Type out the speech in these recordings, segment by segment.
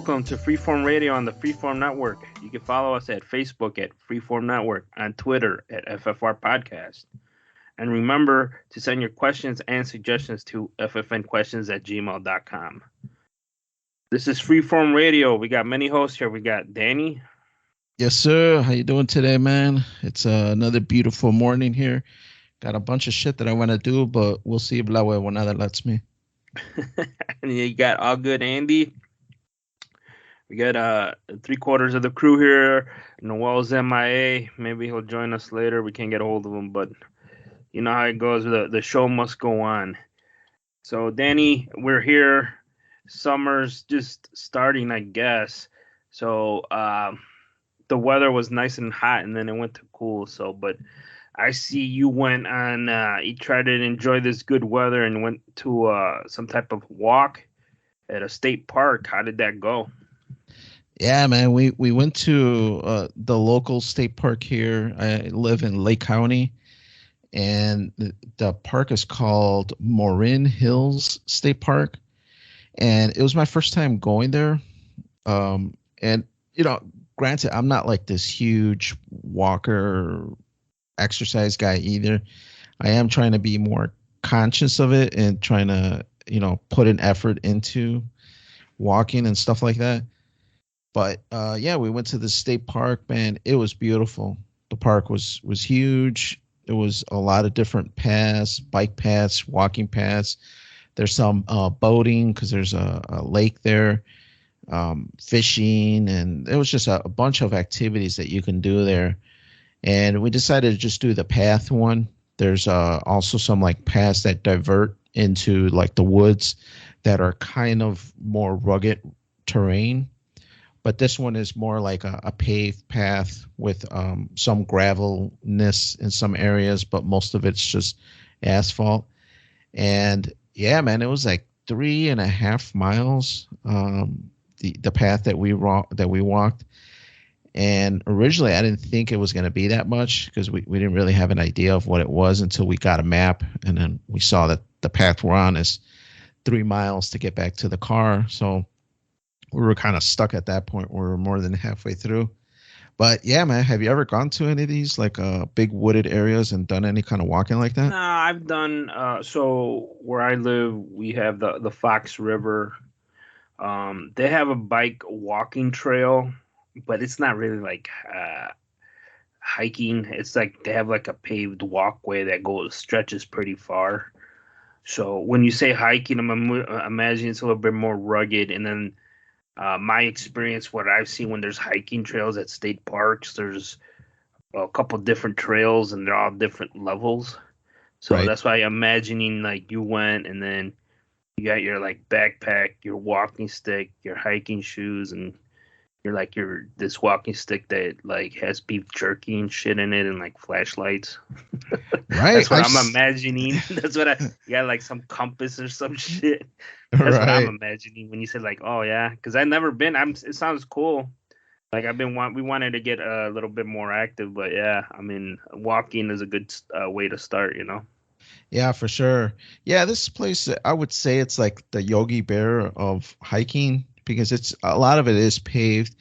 welcome to Freeform Radio on the Freeform Network. You can follow us at Facebook at Freeform Network, on Twitter at FFR Podcast. And remember to send your questions and suggestions to ffnquestions@gmail.com. This is Freeform Radio. We got many hosts here. We got Danny. Yes, sir. How you doing today, man? It's another beautiful morning here. Got a bunch of shit that I want to do, but we'll see if La Huevonada lets me. And you got All Good Andy. We got 3/4 of the crew here. Noel's MIA. Maybe he'll join us later. We can't get a hold of him, but you know how it goes. The show must go on. So, Danny, we're here. Summer's just starting, I guess. So, the weather was nice and hot, and then it went to cool. So, but I see you went on, you tried to enjoy this good weather and went to some type of walk at a state park. How did that go? Yeah, man, we went to the local state park here. I live in Lake County, and the park is called Marin Hills State Park. And it was my first time going there. And, you know, granted, I'm not like this huge walker exercise guy either. I am trying to be more conscious of it and trying to, you know, put an effort into walking and stuff like that. But yeah, we went to the state park, man. It was beautiful. The park was huge. It was a lot of different paths, bike paths, walking paths. There's some boating because there's a lake there, fishing, and there was just a bunch of activities that you can do there. And we decided to just do the path one. There's also some like paths that divert into like the woods that are kind of more rugged terrain. But this one is more like a paved path with some gravelness in some areas, but most of it's just asphalt. And yeah, man, it was like 3.5 miles. The path that we walked. And originally, I didn't think it was going to be that much because we didn't really have an idea of what it was until we got a map. And then we saw that the path we're on is 3 miles to get back to the car. So we were kind of stuck at that point. We were more than halfway through. But yeah, man, have you ever gone to any of these like big wooded areas and done any kind of walking like that? Nah, I've done. So where I live, we have the Fox River. They have a bike walking trail, but it's not really like hiking. It's like they have like a paved walkway that stretches pretty far. So when you say hiking, I'm imagining it's a little bit more rugged. And then my experience, what I've seen when there's hiking trails at state parks, there's a couple different trails and they're all different levels. So Right. that's why I'm imagining like you went and then you got your like backpack, your walking stick, your hiking shoes, and you're like this walking stick that like has beef jerky and shit in it and like flashlights. Right. That's what I'm imagining. That's what you got like some compass or some shit. That's what I'm imagining when you said like, oh yeah, because I've never been. It sounds cool. Like we wanted to get a little bit more active, but yeah, I mean, walking is a good way to start, you know. Yeah, for sure. Yeah, this place, I would say it's like the Yogi Bear of hiking because it's a lot of it is paved.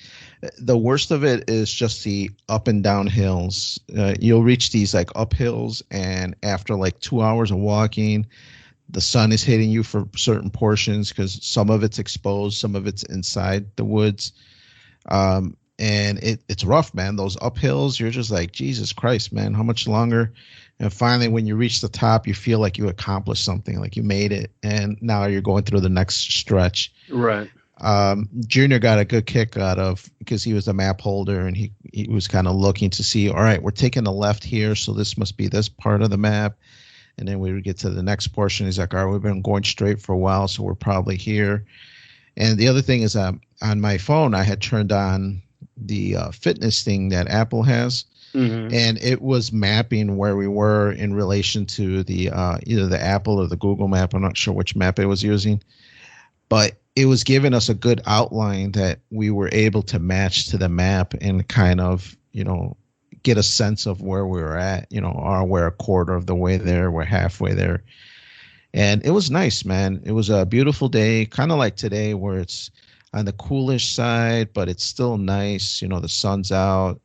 The worst of it is just the up and down hills. You'll reach these like up hills, and after like 2 hours of walking, the sun is hitting you for certain portions because some of it's exposed, some of it's inside the woods. And it's rough, man. Those uphills, you're just like, Jesus Christ, man, how much longer? And finally, when you reach the top, you feel like you accomplished something, like you made it. And now you're going through the next stretch. Right. Junior got a good kick out of because he was the map holder and he was kind of looking to see, all right, we're taking a left here. So this must be this part of the map. And then we would get to the next portion. He's like, all right, we've been going straight for a while. So we're probably here. And the other thing is on my phone, I had turned on the fitness thing that Apple has. Mm-hmm. And it was mapping where we were in relation to the either the Apple or the Google map. I'm not sure which map it was using, but it was giving us a good outline that we were able to match to the map and kind of, you know, get a sense of where we were at. You know, we're a quarter of the way there, we're halfway there. And it was nice, man. It was a beautiful day, kind of like today where it's on the coolish side, but it's still nice. The sun's out.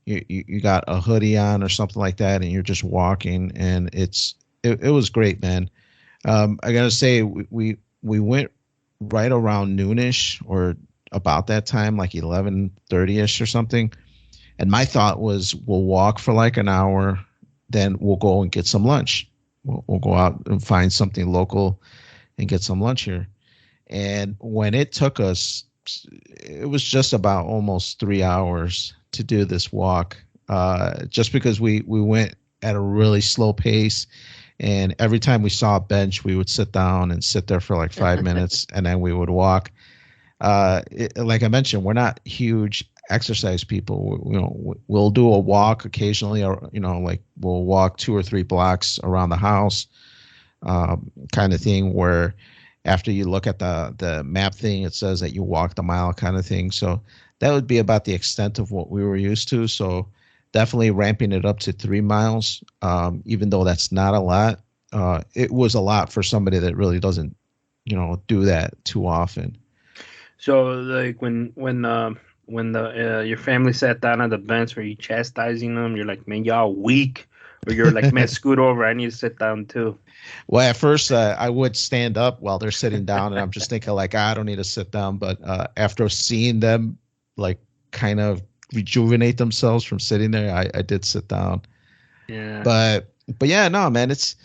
You got a hoodie on or something like that, and you're just walking, and it was great, man. I gotta say, we went right around noonish or about that time, like 11:30 ish or something. And my thought was, we'll walk for like an hour, then we'll go and get some lunch. We'll go out and find something local and get some lunch here. And when it took us, it was just about almost 3 hours to do this walk, just because we went at a really slow pace. And every time we saw a bench, we would sit down and sit there for like 5 minutes, and then we would walk. Like I mentioned, we're not huge exercise people. We'll do a walk occasionally, or like we'll walk 2 or 3 blocks around the house, kind of thing. Where after you look at the map thing, it says that you walked a mile, kind of thing. So that would be about the extent of what we were used to. So definitely ramping it up to 3 miles, even though that's not a lot. It was a lot for somebody that really doesn't, do that too often. So like when the your family sat down on the bench, were you chastising them? You're like, man, y'all weak, or you're like, man, scoot over. I need to sit down too. Well, at first, I would stand up while they're sitting down, and I'm just thinking like, I don't need to sit down. But after seeing them like kind of rejuvenate themselves from sitting there, I did sit down. Yeah. But yeah, no, man, it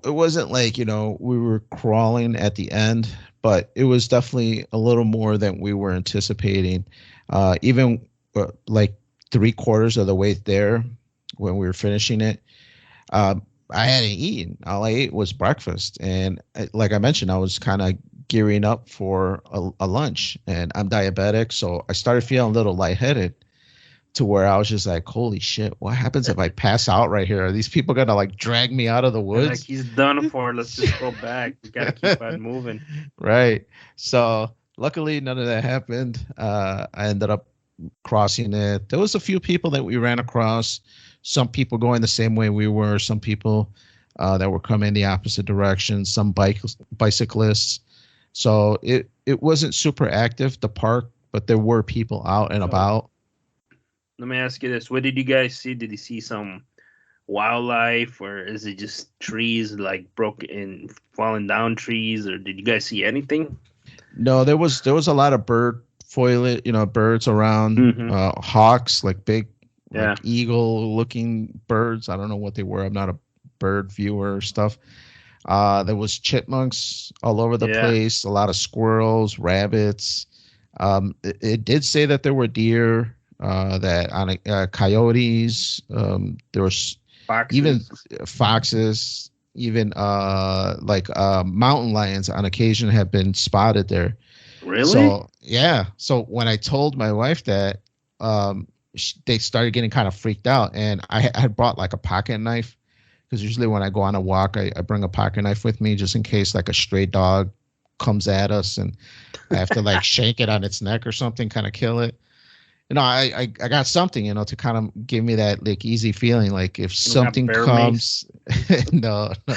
wasn't like we were crawling at the end, but it was definitely a little more than we were anticipating. Even like 3/4 of the way there, when we were finishing it, I hadn't eaten. All I ate was breakfast, and like I mentioned, I was kind of gearing up for a lunch, and I'm diabetic, so I started feeling a little lightheaded, to where I was just like, holy shit, what happens if I pass out right here? Are these people gonna like drag me out of the They're like, woods? he's done for. Let's just go back. We gotta keep on moving. Right. So luckily none of that happened. I ended up crossing it. There was a few people that we ran across, some people going the same way we were, some people that were coming the opposite direction, some bicyclists. So it wasn't super active, the park, but there were people out and So about. let me ask you this: what did you guys see? Did you see some wildlife, or is it just trees like broken, falling down trees, or did you guys see anything? No, there was a lot of bird foliage, birds around, Mm-hmm. hawks, like big, Yeah. like eagle looking birds. I don't know what they were. I'm not a bird viewer or stuff. There was chipmunks all over the Yeah. place, a lot of squirrels, rabbits. It did say that there were deer, that on coyotes. There was even Foxes. foxes, even like mountain lions on occasion have been spotted there. Really? So yeah, so when I told my wife that, they started getting kind of freaked out, and I had brought like a pocket knife, because usually when I go on a walk, I bring a pocket knife with me just in case like a stray dog comes at us and I have to like shake it on its neck or something, kind of kill it. I got something, to kind of give me that like easy feeling, like if You don't got something bear mace? comes. No, no.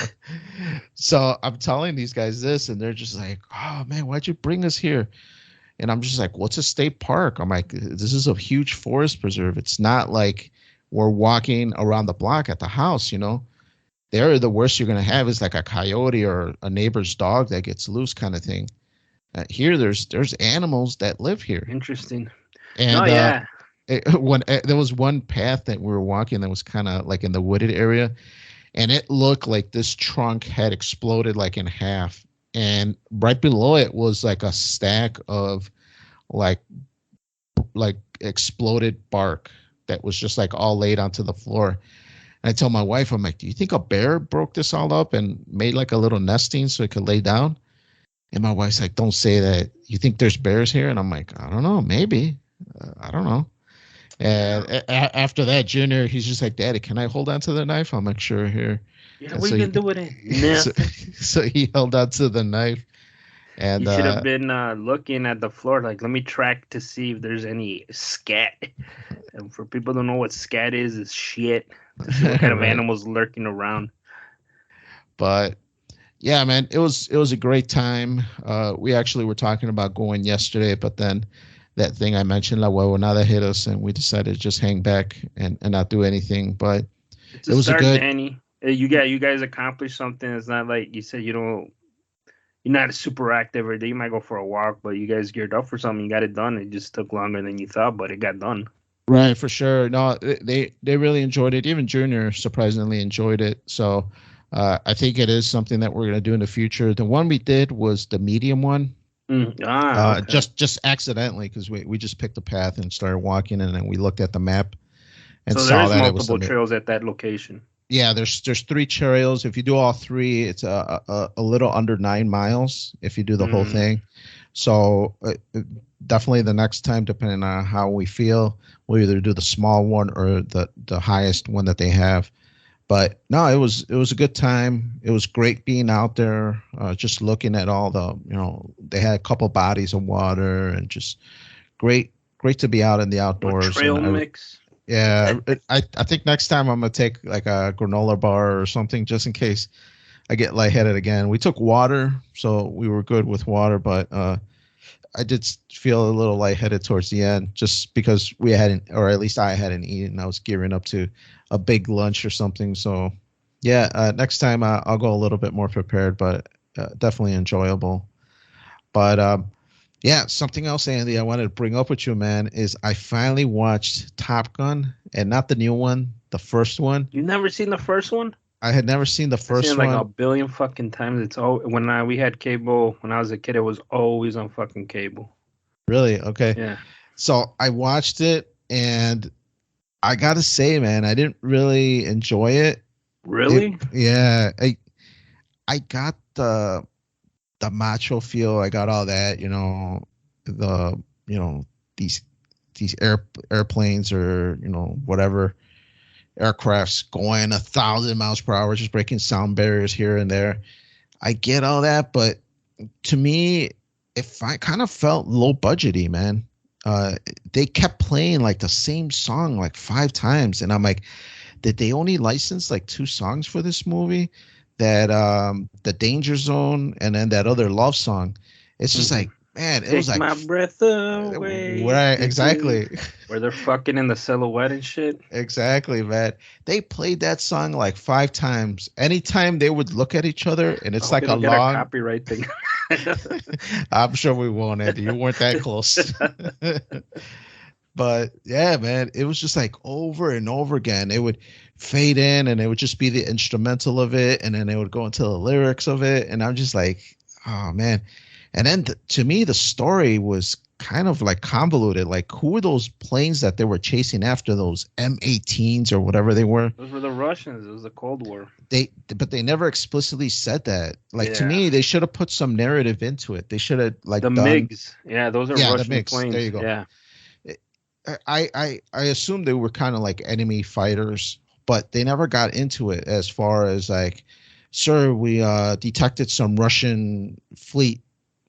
So I'm telling these guys this, and they're just like, "Oh man, why'd you bring us here?" And I'm just like, "What's a state park?" I'm like, "This is a huge forest preserve. It's not like we're walking around the block at the house. There, the worst you're gonna have is like a coyote or a neighbor's dog that gets loose, kind of thing. Here, there's animals that live here, Interesting. No, and yeah. when there was one path that we were walking that was kind of like in the wooded area, and it looked like this trunk had exploded like in half, and right below it was like a stack of like exploded bark that was just like all laid onto the floor. And I tell my wife, I'm like, do you think a bear broke this all up and made like a little nesting so it could lay down? And my wife's like, don't say that. You think there's bears here? And I'm like, I don't know, maybe. I don't know. And Yeah. after that, Junior, he's just like, Daddy, can I hold on to the knife? I'm like, sure, here. Yeah, And what are so you he, gonna do with it? so, Nothing. so he held on to the knife, and You should have been looking at the floor, like, let me track to see if there's any scat. And for people who don't know what scat is, it's shit. To see what kind of right. animals lurking around. But Yeah, man, it was a great time. We actually were talking about going yesterday, but then that thing I mentioned, like, well, now that hit us, and we decided to just hang back and not do anything. But It's it a was a start, good, Danny. You guys accomplished something. It's not like you said you're not super active every day. You might go for a walk, but you guys geared up for something. You got it done. It just took longer than you thought, but it got done. right, for sure. No, they really enjoyed it. Even Junior surprisingly enjoyed it. So I think it is something that we're gonna do in the future. The one we did was the medium one. Okay. Just accidentally because we just picked a path and started walking, and then we looked at the map and So there saw is that it was multiple trails at that location. yeah. There's three trails. If you do all three, it's a little under 9 miles if you do the whole Mm. thing. So definitely the next time, depending on how we feel, we'll either do the small one or the highest one that they have. But no, it was a good time. It was great being out there, just looking at all the they had a couple bodies of water and just great to be out in the A outdoors. And trail mix. yeah, I think next time I'm gonna take like a granola bar or something just in case I get lightheaded again. We took water, so we were good with water, but I did feel a little lightheaded towards the end, just because we hadn't, or at least I hadn't eaten. I was gearing up to a big lunch or something. So, yeah, next time I'll go a little bit more prepared, but definitely enjoyable. But yeah, something else, Andy, I wanted to bring up with you, man, is I finally watched Top Gun, and not the new one, the first one. You never seen the first one? I had never seen the I've seen it first like a one. billion fucking times. It's all we had cable when I was a kid. It was always on fucking cable. Really? Okay. Yeah. So I watched it, and I gotta say, man, I didn't really enjoy it. Really? Yeah, I got the macho feel. I got all that, the you know these airplanes or whatever aircrafts going 1,000 miles per hour, just breaking sound barriers here and there. I get all that, but to me, if I kind of felt low budgety, man. Uh, they kept playing like the same song like 5 times, and I'm like, did they only license like two songs for this movie? That the Danger Zone and then that other love song. It's just Mm-hmm. like, man, it was Take like my breath away. right, exactly. Where they're fucking in the silhouette and shit. Exactly, man. They played that song like 5 times. Anytime they would look at each other, and I it's hope like they a don't get a long. copyright thing. I'm sure we won't, Andy. You weren't that close. But yeah, man, it was just like over and over again. It would fade in and it would just be the instrumental of it. And then it would go into the lyrics of it. And I'm just like, oh, man. And then to me, the story was kind of like convoluted. Like, who were those planes that they were chasing after, those M-18s or whatever they were? Those were the Russians. It was the Cold War. But they never explicitly said that. Like, to Yeah. me, they should have put some narrative into it. They should have The like done, MiGs. Yeah, those are yeah, the Russian mix. There planes. you go. Yeah. I assume they were kind of like enemy fighters, but they never got into it as far as like, sir, we detected some Russian fleet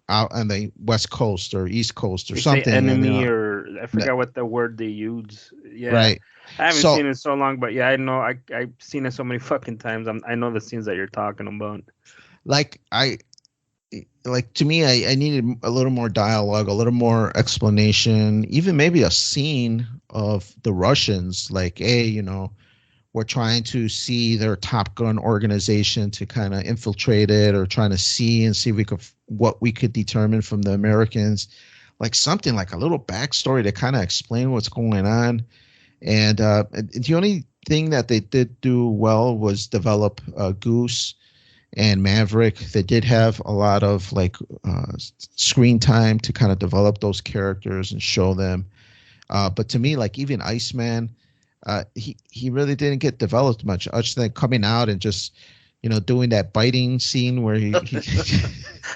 out on the west coast or east coast or They say something, and enemy or I forgot what the word they use. Yeah. right. I haven't So seen it so long, but yeah, I know I've seen it so many fucking times. I know the scenes that you're talking about. like to me, I needed a little more dialogue, a little more explanation, even maybe a scene of the Russians, like, hey, we're trying to see their Top Gun organization to kind of infiltrate it, or trying to see if we could what we could determine from the Americans, like something like a little backstory to kind of explain what's going on. And the only thing that they did do well was develop Goose and Maverick. They did have a lot of like screen time to kind of develop those characters and show them. But to me, like even Iceman, he really didn't get developed much. Other than coming out and just doing that biting scene where he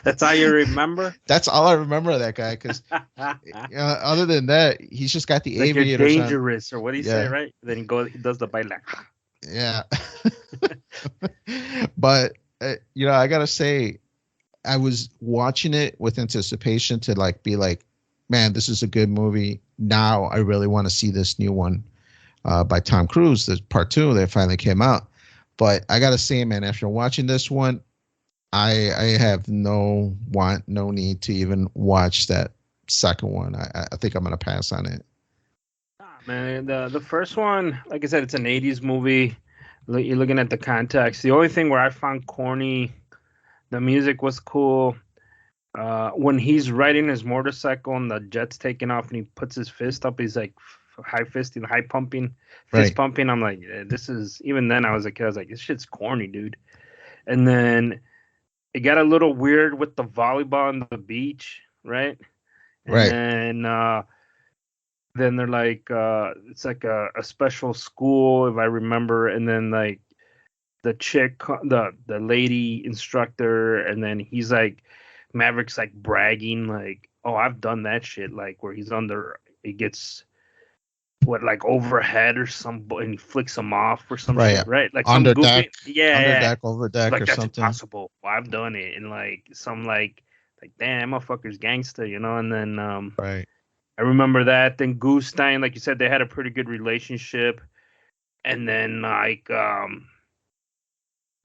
That's all you remember? that's all I remember of that guy, because other than that, he's just got the Like you're aviators on. dangerous, or what do you say, Yeah. right? Then he does the bite like. Yeah. But I gotta say, I was watching it with anticipation to like be like, man, this is a good movie. Now I really want to see this new one by Tom Cruise, the part two that finally came out. But I gotta say, man, after watching this one, I have no need to even watch that second one. I think I'm gonna pass on it. Nah, man, the first one, like I said, it's an '80s movie. You're looking at the context. The only thing where I found corny, the music was cool. When he's riding his motorcycle and the jet's taking off and he puts his fist up, he's like high fisting, high pumping, fist Right, pumping. I'm like, this is, even then I was a kid. I was like, this shit's corny, dude. And then it got a little weird with the volleyball on the beach, right? And right, then they're like, it's like a special school, if I remember. And then like the chick, the lady instructor, and then he's like, Maverick's like bragging, like, "Oh, I've done that shit," like where he's under, he gets what like overhead or some, and he flicks him off or some right. shit, right? Like some Under deck, goofy, yeah, under yeah. deck, over deck, Like or that's something. impossible. Well, I've done it, and like some like damn, motherfucker's gangster, you know. And then Right, I remember that. Then Goose Stein, like you said, they had a pretty good relationship, and then like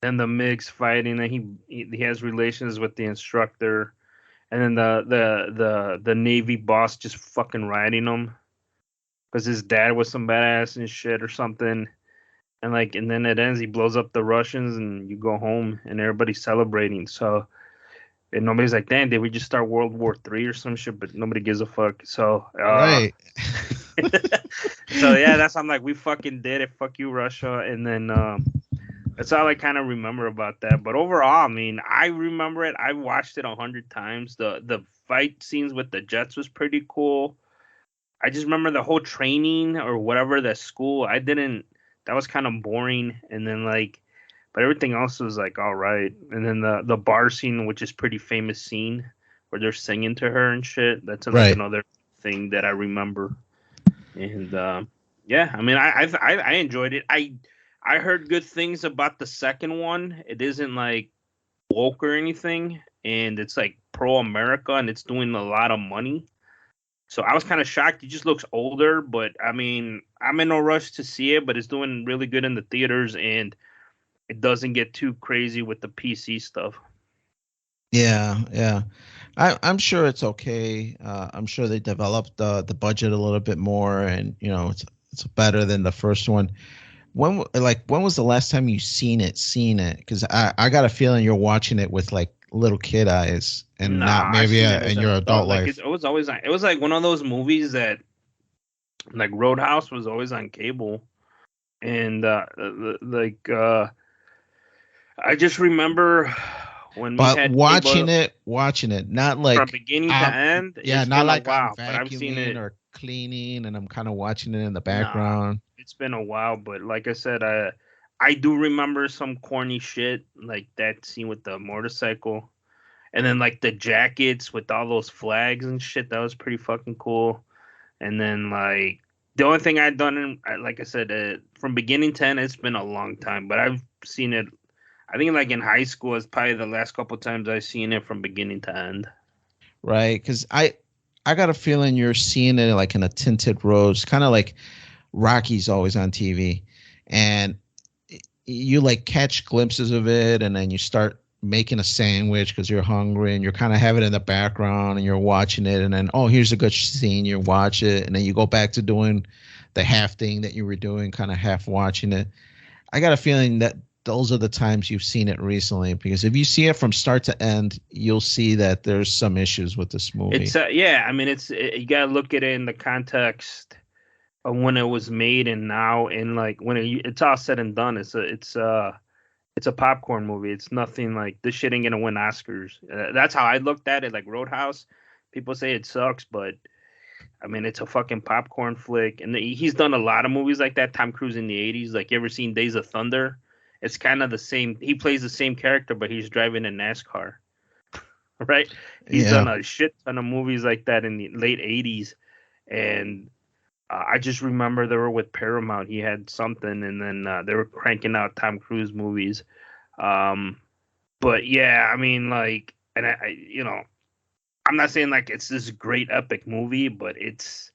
then the Migs fighting, and he has relations with the instructor, and then the Navy boss just fucking riding him because his dad was some badass and shit or something. And like, and then it ends. He blows up the Russians, and you go home, and everybody's celebrating. So, and nobody's like, "Damn, did we just start World War III or some shit?" But nobody gives a fuck. So, right. so yeah, that's I'm like, we fucking did it. Fuck you, Russia. And then that's all I kind of remember about that. But overall, I mean, I remember it. I watched it 100 times. The fight scenes with the jets was pretty cool. I just remember the whole training or whatever, the school. I didn't. That was kind of boring. And then like, but everything else was like all right. And then the bar scene, which is pretty famous scene where they're singing to her and shit. That's like Right. another thing that I remember. And yeah, I mean, I enjoyed it. I heard good things about the second one. It isn't like woke or anything, and it's like pro America, and it's doing a lot of money. So I was kind of shocked. He just looks older, but I mean, I'm in no rush to see it. But it's doing really good in the theaters, and it doesn't get too crazy with the PC stuff. Yeah, yeah. I'm sure it's okay. I'm sure they developed the budget a little bit more, and it's better than the first one. When was the last time you seen it? Seen it? Because I got a feeling you're watching it with like little kid eyes and not Nah, I've maybe seen it as in an your adult adult. Like life. it was always on. It was like one of those movies that like Roadhouse was always on cable, and I just remember when we But had cable watching it, not from like beginning to end. yeah, It's not been a like I'm while, but I've seen vacuuming it. or cleaning and I'm kind of watching it in the Nah, background. it's been a while, but like I said, I do remember some corny shit like that scene with the motorcycle, and then like the jackets with all those flags and shit. That was pretty fucking cool. And then like the only thing I've done, like I said, from beginning to end, it's been a long time, but I've seen it. I think like in high school is probably the last couple times I've seen it from beginning to end. Right? Because I got a feeling you're seeing it like in a tinted rose, kind of like Rocky's always on TV, and you like catch glimpses of it, and then you start making a sandwich because you're hungry, and you're kind of have it in the background, and you're watching it, and then oh, here's a good scene, you watch it, and then you go back to doing the half thing that you were doing, kind of half watching it. I got a feeling that those are the times you've seen it recently because if you see it from start to end, you'll see that there's some issues with this movie. It's yeah, I mean you gotta look at it in the context of when it was made and now, and like when it's all said and done, it's a popcorn movie. It's nothing like this shit ain't gonna win Oscars. That's how I looked at it. Like Roadhouse, people say it sucks, but I mean it's a fucking popcorn flick. And he's done a lot of movies like that. Tom Cruise in the '80s. Like you ever seen Days of Thunder? It's kind of the same. He plays the same character, but he's driving a NASCAR, right? He's Yeah. done a shit ton of movies like that in the late '80s, and I just remember they were with Paramount. He had something, and then they were cranking out Tom Cruise movies. Um, but yeah, I mean, like, and I'm not saying like it's this great epic movie, but it's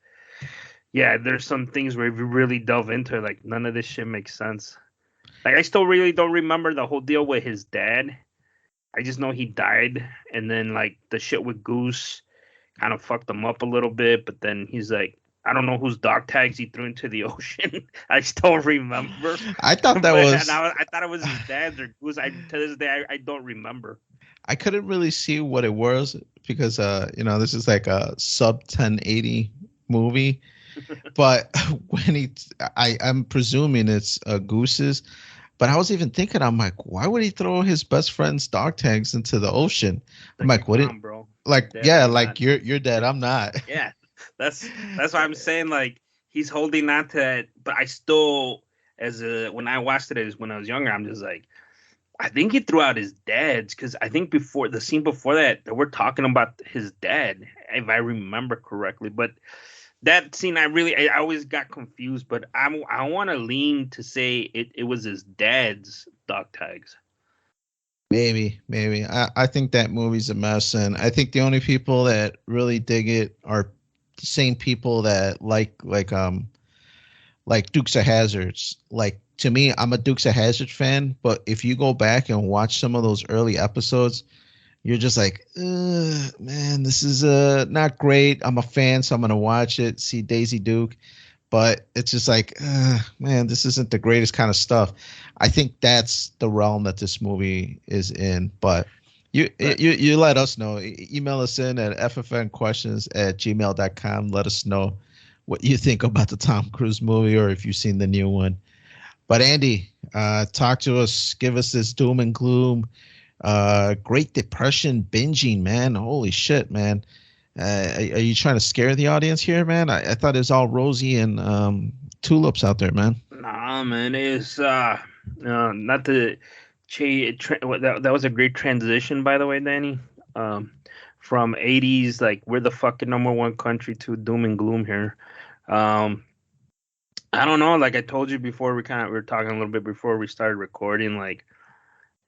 yeah, there's some things where if you really delve into it, like none of this shit makes sense. Like I still really don't remember the whole deal with his dad. I just know he died, and then like the shit with Goose kind of fucked him up a little bit. But then he's like, I don't know whose dog tags he threw into the ocean. I still remember, I thought that but and was I thought it was his dad's or Goose. I to this day I don't remember. I couldn't really see what it was because this is like a sub 1080 movie. But when I'm presuming it's Goose's. But I was even thinking, I'm like, why would he throw his best friend's dog tags into the ocean? I'm Like, like, what come it on, bro, you're like? dead. Yeah, I'm not. like you're dead. I'm not. Yeah, that's why I'm saying like he's holding on to it, but I still as a when I watched it as when I was younger, I'm just like I think he threw out his dad's because I think before the scene before that they were talking about his dad if I remember correctly, but that scene I always got confused, but I want to lean to say it was his dad's dog tags. Maybe. I think that movie's a mess, and I think the only people that really dig it are the same people that like Dukes of Hazards. Like to me, I'm a Dukes of Hazard fan, but if you go back and watch some of those early episodes, you're just like, man, this is not great. I'm a fan, so I'm gonna watch it, see Daisy Duke, but it's just like, man, this isn't the greatest kind of stuff. I think that's the realm that this movie is in. But But you let us know. Email us in at ffnquestions@gmail.com. Let us know what you think about the Tom Cruise movie or if you've seen the new one. But Andy, talk to us. Give us this doom and gloom. Great Depression binging, man. Holy shit, man. Are you trying to scare the audience here, man? I thought it was all rosy and tulips out there, man. nah, man, it's not to that was a great transition, by the way, Danny. Um, from '80s, like we're the fucking number one country to doom and gloom here. Um, I don't know. Like I told you before, we were talking a little bit before we started recording. Like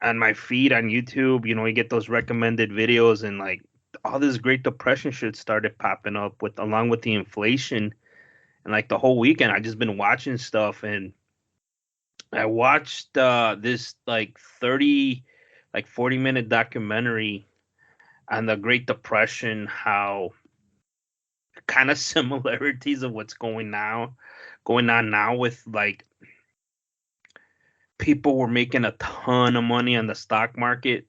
on my feed on YouTube, you get those recommended videos, and like all this Great Depression shit started popping up with along with the inflation, and like the whole weekend, I just been watching stuff, and I watched this like 40-minute documentary on the Great Depression, how kind of similarities of what's going on now with like people were making a ton of money on the stock market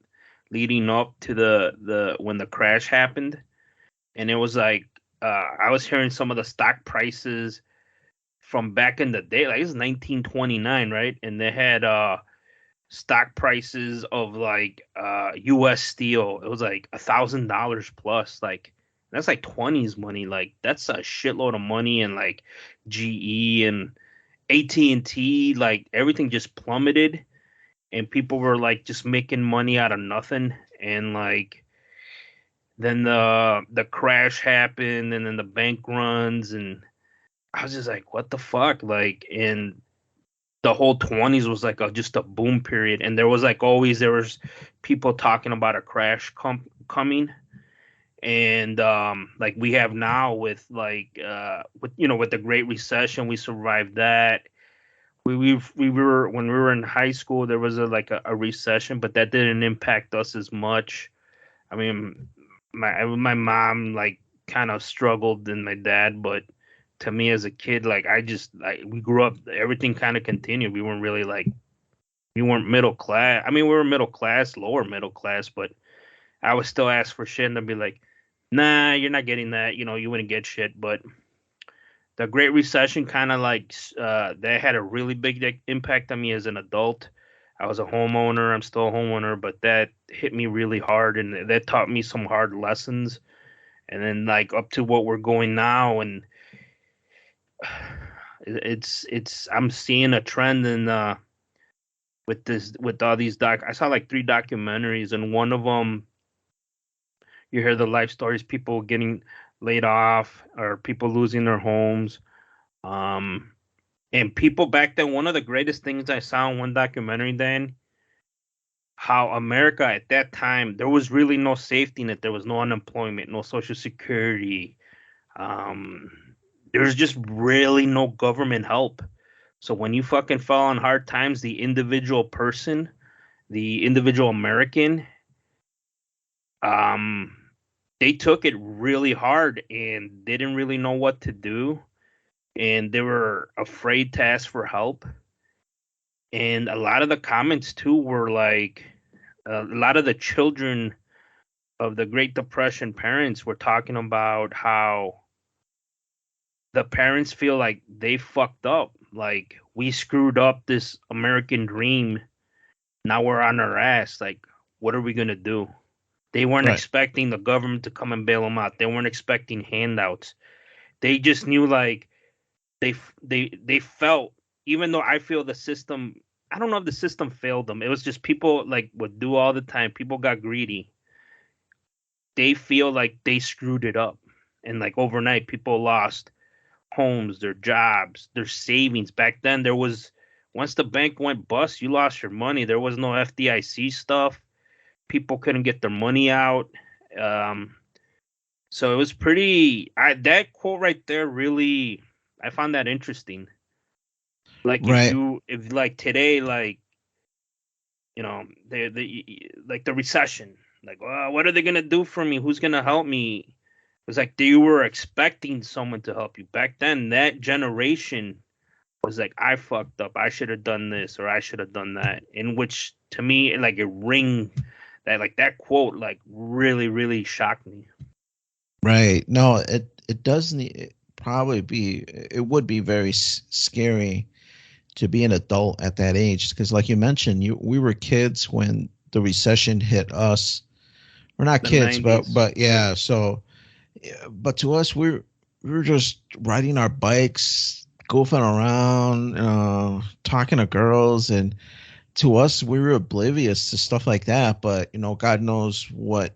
leading up to the when the crash happened. And it was like I was hearing some of the stock prices from back in the day, like it was 1929, right? And they had stock prices of like US Steel. It was like $1,000 plus. Like that's like 20s money. Like that's a shitload of money. And like GE and AT&T, like everything just plummeted, and people were like just making money out of nothing. And like then the crash happened, and then the bank runs, and I was just like, what the fuck? Like, and the whole 20s was like just a boom period, and there was people talking about a crash coming. And like we have now with like with the Great Recession, we survived that. We were when we were in high school, there was a recession, but that didn't impact us as much. I mean, my mom like kind of struggled, and my dad, but to me as a kid, like I just like we grew up, everything kind of continued. We weren't middle class. I mean, we were middle class, lower middle class, but I would still ask for shit, and they'd be like, "Nah, you're not getting that. You wouldn't get shit." But the Great Recession kind of like that had a really big impact on me as an adult. I was a homeowner. I'm still a homeowner, but that hit me really hard, and that taught me some hard lessons. And then like up to what we're going now, and it's I'm seeing a trend in with all these I saw like three documentaries, and one of them you hear the life stories, people getting laid off or people losing their homes. Um, and people back then, one of the greatest things I saw in one documentary, then how America at that time, there was really no safety net, there was no unemployment, no social security. Um, there's just really no government help. So when you fucking fall on hard times, the individual person, the individual American, Um, they took it really hard and didn't really know what to do, and they were afraid to ask for help. And a lot of the comments too were like, a lot of the children of the Great Depression parents were talking about how the parents feel like they fucked up. Like, we screwed up this American dream. Now we're on our ass. Like, what are we gonna do? They weren't Right. expecting the government to come and bail them out. They weren't expecting handouts. They just knew, like, they felt, even though I feel the system, I don't know if the system failed them. It was just people like would do all the time. People got greedy. They feel like they screwed it up. And like overnight people lost homes, their jobs, their savings. Back then there was, once the bank went bust, you lost your money. There was no FDIC stuff. People couldn't get their money out. Um, so it was pretty. That quote right there really, I found that interesting. Like Right. if like today, like, the like the recession, like, what are they gonna do for me? Who's gonna help me? It's like they were expecting someone to help you. Back then, that generation was like, I fucked up. I should have done this or I should have done that. In which, to me, like, it ring that, like, that quote like really really shocked me. Right. No, it does need probably be it would be very scary to be an adult at that age because like you mentioned, we were kids when the recession hit us. We're not The kids, but 90s. Yeah. yeah, so yeah, but to us we were just riding our bikes, goofing around, talking to girls, and to us we were oblivious to stuff like that, but God knows what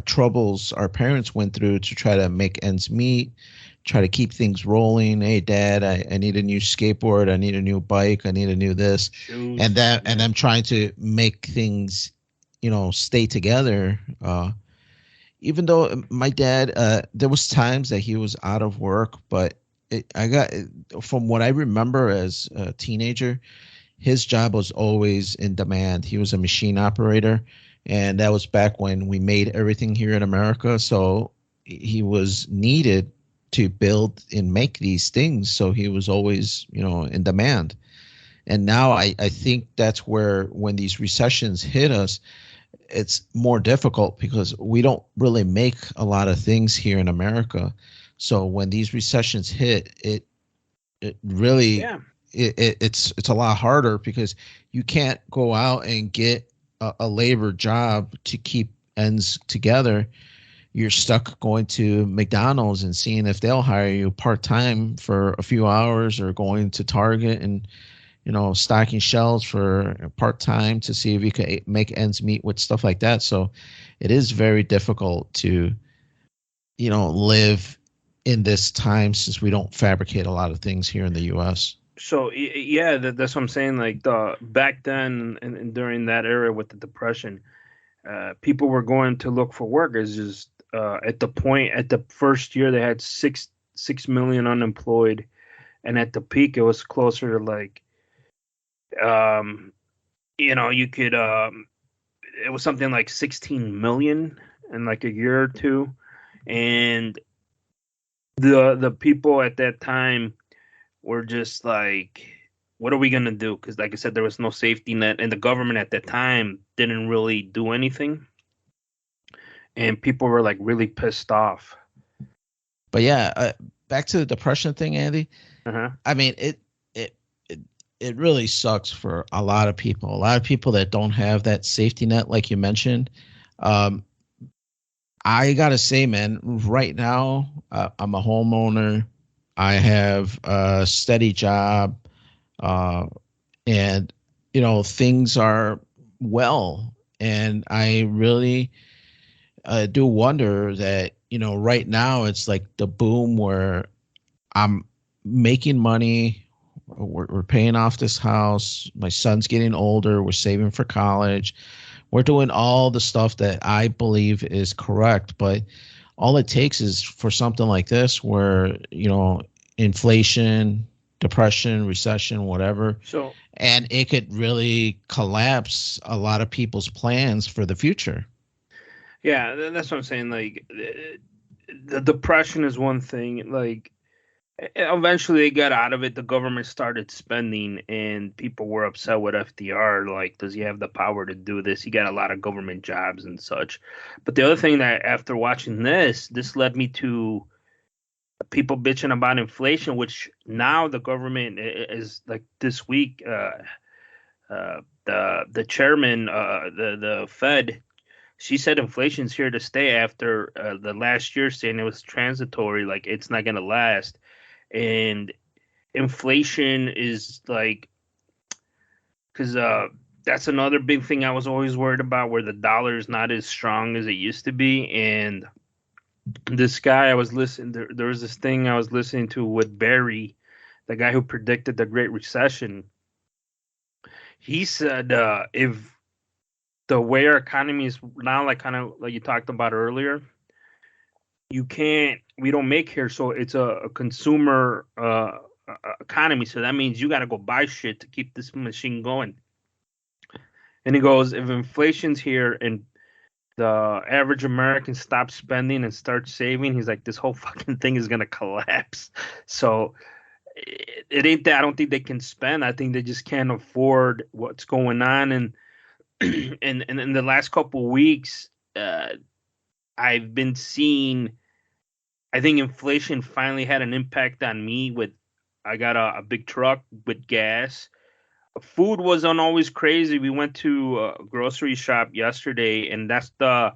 troubles our parents went through to try to make ends meet, try to keep things rolling. Hey, Dad, I need a new skateboard. I need a new bike. I need a new this, Shoes. and Yeah. I'm trying to make things, stay together. Even though my dad, there was times that he was out of work, but I got from what I remember as a teenager, his job was always in demand. He was a machine operator, and that was back when we made everything here in America. So he was needed to build and make these things. So he was always, in demand. And now I think that's where when these recessions hit us, it's more difficult because we don't really make a lot of things here in America. So when these recessions hit, it really Yeah. it's a lot harder because you can't go out and get a labor job to keep ends together. You're stuck going to McDonald's and seeing if they'll hire you part time for a few hours, or going to Target and stocking shelves for part time to see if you can make ends meet with stuff like that. So it is very difficult to live in this time since we don't fabricate a lot of things here in the U.S. So yeah, that's what I'm saying. Like, the back then and during that era with the depression, people were going to look for work. Is just at the point, at the first year they had six million unemployed, and at the peak it was closer to like, um, you could, it was something like 16 million in like a year or two, and the people at that time were just like, what are we gonna do? Because like I said, there was no safety net, and the government at that time didn't really do anything, and people were like really pissed off. But yeah, back to the depression thing, Andy. Uh-huh. I mean, it it it really sucks for a lot of people. A lot of people that don't have that safety net, like you mentioned. Um, I gotta say, man, right now I'm a homeowner. I have a steady job, uh, and things are well. And I really do wonder that right now it's like the boom where I'm making money. We're paying off this house. My son's getting older. We're saving for college. We're doing all the stuff that I believe is correct. But all it takes is for something like this where, inflation, depression, recession, whatever, So and it could really collapse a lot of people's plans for the future. Yeah, that's what I'm saying. Like, the depression is one thing. Like, eventually they got out of it. The government started spending, and people were upset with FDR. Like, does he have the power to do this? He got a lot of government jobs and such. But the other thing that after watching this led me to people bitching about inflation, which now the government is like this week. The chairman, the Fed, she said inflation's here to stay after the last year saying it was transitory, like it's not gonna last. And inflation is like, because that's another big thing I was always worried about, where the dollar is not as strong as it used to be. And this guy I was listening, there was this thing I was listening to with Barry, the guy who predicted the Great Recession. He said if the way our economy is now, like kind of like you talked about earlier, we don't make here, so it's a consumer economy. So that means you got to go buy shit to keep this machine going. And he goes, if inflation's here and the average American stops spending and starts saving, he's like, this whole fucking thing is gonna collapse. So it ain't that I don't think they can spend. I think they just can't afford what's going on. And and in the last couple of weeks, I've been seeing. I think inflation finally had an impact on me. With I got a big truck with gas. Food wasn't always crazy. We went to a grocery shop yesterday, and that's the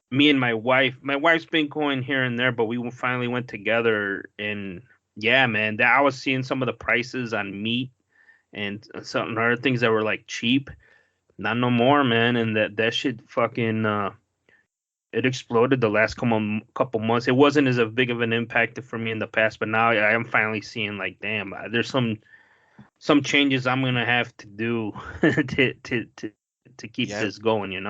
me and my wife. My wife's been going here and there, but we finally went together. And yeah, man, I was seeing some of the prices on meat and some other things that were like cheap. Not no more, man. And that shit fucking it exploded the last couple months. It wasn't as a big of an impact for me in the past, but now I am finally seeing like, damn, there's some changes I'm gonna have to do to keep Yeah, this going.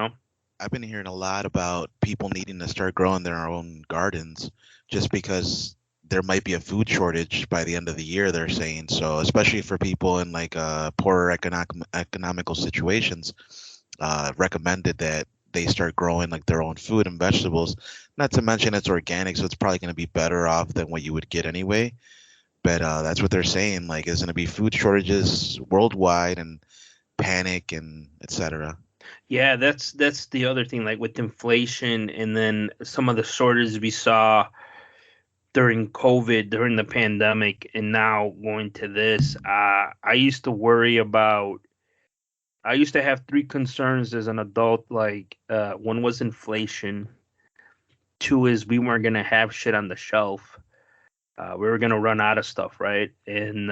I've been hearing a lot about people needing to start growing their own gardens just because there might be a food shortage by the end of the year, they're saying. So, especially for people in like poorer economical situations, recommended that they start growing like their own food and vegetables. Not to mention it's organic, so it's probably going to be better off than what you would get anyway. But that's what they're saying. Like, there's going to be food shortages worldwide and panic and etc. Yeah, that's the other thing. Like with inflation, and then some of the shortages we saw during COVID, during the pandemic, and now going to this. I used to worry about. I used to have three concerns as an adult. Like, one was inflation. Two is we weren't gonna have shit on the shelf. We were gonna run out of stuff, right? And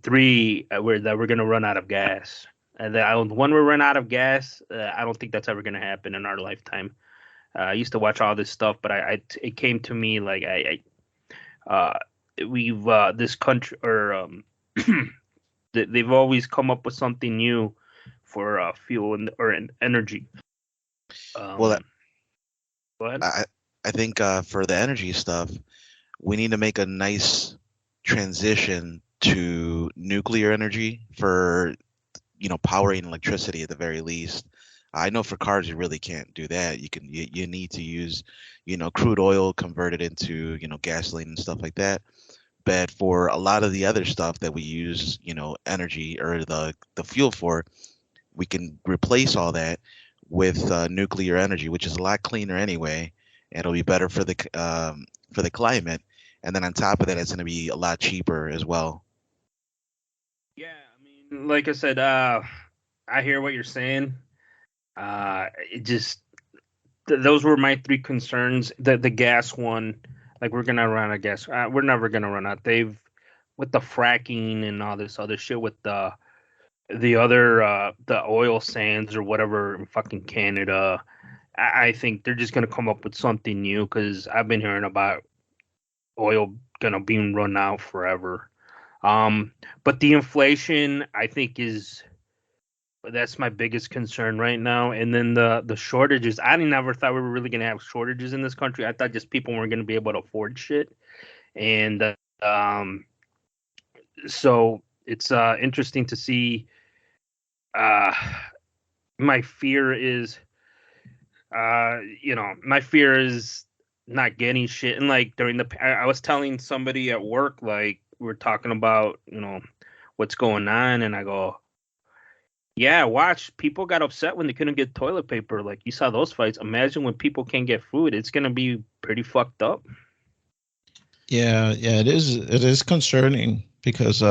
three, we're gonna run out of gas. And when we run out of gas, I don't think that's ever gonna happen in our lifetime. I used to watch all this stuff, but it came to me like we've this country, or they've always come up with something new for fuel or energy. Well, Um, go ahead. I I think for the energy stuff, we need to make a nice transition to nuclear energy for powering electricity at the very least. I know for cars you really can't do that. You need to use crude oil converted into gasoline and stuff like that. But for a lot of the other stuff that we use energy or the fuel for, we can replace all that with nuclear energy, which is a lot cleaner anyway, and it'll be better for the climate. And then on top of that, it's going to be a lot cheaper as well. Yeah, I mean, like I said, I hear what you're saying. It just those were my three concerns. The gas one, like we're gonna run out of gas. We're never gonna run out. They've with the fracking and all this other shit with the other the oil sands or whatever in fucking Canada. I think they're just gonna come up with something new, because I've been hearing about oil gonna be run out forever. Um, but the inflation, I think, is that's my biggest concern right now. And then the shortages. I never thought we were really gonna have shortages in this country. I thought just people weren't gonna be able to afford shit. And so it's interesting to see. Uh, my fear is My fear is not getting shit. And like during I was telling somebody at work, like we were talking about, what's going on, and I go, yeah, watch. People got upset when they couldn't get toilet paper. Like you saw those fights. Imagine when people can't get food. It's gonna be pretty fucked up. Yeah, yeah, it is. It is concerning because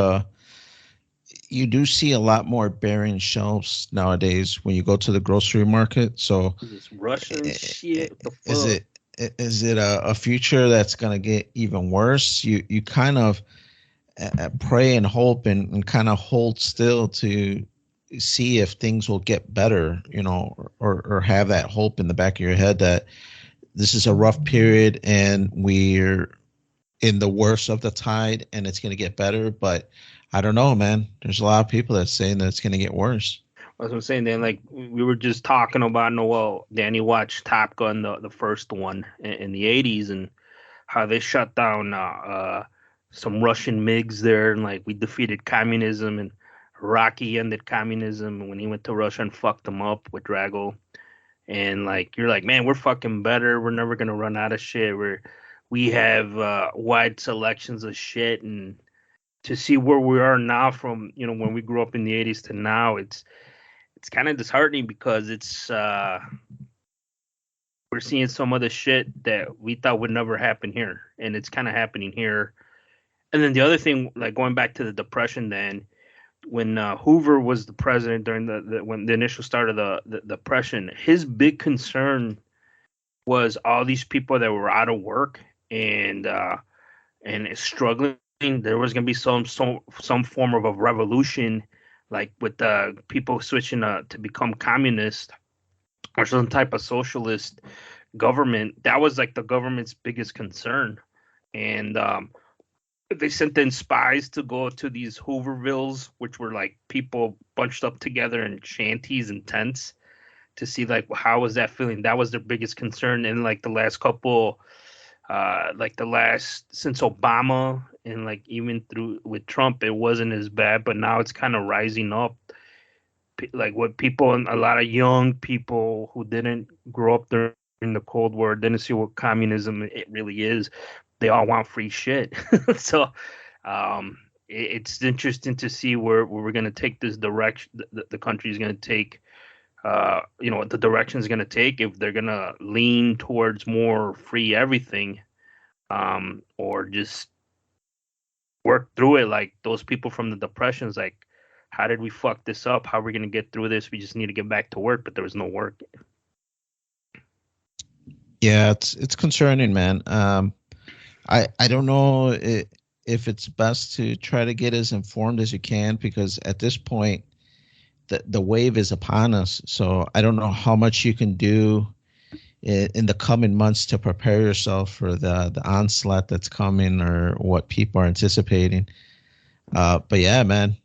you do see a lot more barren shelves nowadays when you go to the grocery market. So, This Russian shit. What the is fuck? it a future that's gonna get even worse? You kind of pray and hope and kind of hold still to see if things will get better, or have that hope in the back of your head that this is a rough period and we're in the worst of the tide and it's going to get better. But I don't know, man. There's a lot of people that's saying that it's going to get worse. That's what I'm saying. Then, like we were just talking about, Noel. Danny watched Top Gun, the first one in the '80s, and how they shut down some Russian MiGs there, and like we defeated communism, and Rocky ended communism when he went to Russia and fucked them up with Drago. And like you're like, man, we're fucking better. We're never gonna run out of shit. We have wide selections of shit, and to see where we are now from when we grew up in the '80s to now, it's kind of disheartening because we're seeing some of the shit that we thought would never happen here, and it's kind of happening here. And then the other thing, like going back to the depression, then when Hoover was the president during when the initial start of the depression, his big concern was all these people that were out of work and struggling. There was gonna be some form of a revolution, like with the people switching to become communist or some type of socialist government. That was like the government's biggest concern, and they sent in spies to go to these Hoovervilles, which were like people bunched up together in shanties and tents to see like how was that feeling. That was their biggest concern. And like the last couple, like the last since Obama and like even through with Trump, it wasn't as bad, but now it's kind of rising up. Like what people, a lot of young people who didn't grow up during the Cold War, didn't see what communism it really is. They all want free shit. So it's interesting to see where we're going to take this direction. The country is going to take, what the direction is going to take. If they're going to lean towards more free everything, or just work through it like those people from the depressions. Like, how did we fuck this up? How are we going to get through this? We just need to get back to work, but there was no work. Yeah, it's concerning, man. I don't know if it's best to try to get as informed as you can because at this point, the wave is upon us. So I don't know how much you can do in the coming months to prepare yourself for the onslaught that's coming or what people are anticipating. But yeah, man,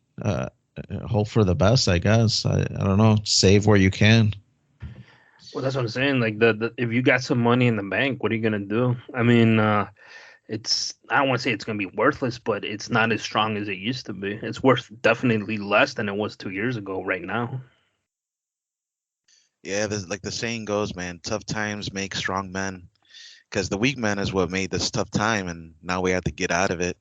hope for the best, I guess. I don't know. Save where you can. Well, that's what I'm saying. Like if you got some money in the bank, what are you gonna do? I mean, it's I don't want to say it's gonna be worthless, but it's not as strong as it used to be. It's worth definitely less than it was 2 years ago. Right now. Yeah, like the saying goes, man, tough times make strong men. Because the weak man is what made this tough time, and now we have to get out of it.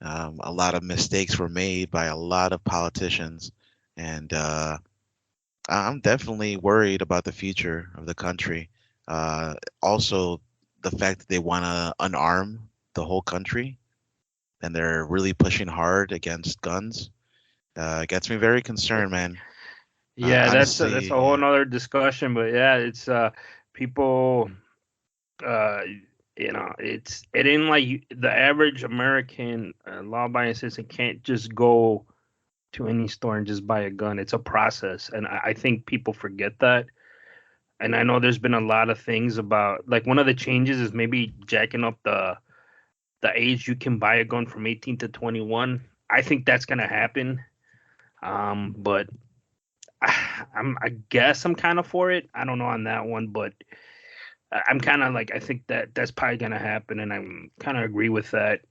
A lot of mistakes were made by a lot of politicians, and I'm definitely worried about the future of the country. Also, the fact that they want to unarm the whole country, and they're really pushing hard against guns, gets me very concerned, man. Yeah, that's a Honestly, whole yeah. nother discussion. But yeah, it's people. Uh, it ain't like the average American law-abiding citizen can't just go to any store and just buy a gun. It's a process, and I think people forget that. And I know there's been a lot of things about like one of the changes is maybe jacking up the age you can buy a gun from 18 to 21. I think that's gonna happen. But I guess I'm kind of for it. I don't know on that one, but I'm kind of like I think that's probably gonna happen, and I'm kind of agree with that.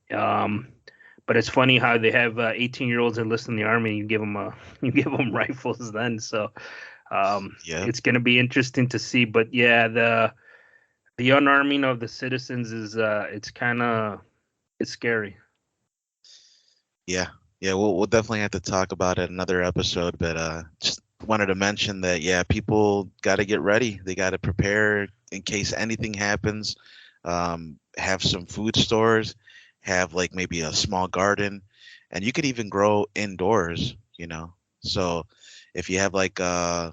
But it's funny how they have 18-year-olds enlist in the army. And you give them you give them rifles then. So Yeah. It's going to be interesting to see. But yeah, the unarming of the citizens is it's kind of it's scary. Yeah. Yeah, we'll definitely have to talk about it another episode, but just wanted to mention that yeah, people got to get ready. They got to prepare in case anything happens. Have some food stores, have like maybe a small garden, and you could even grow indoors, you know. So if you have like a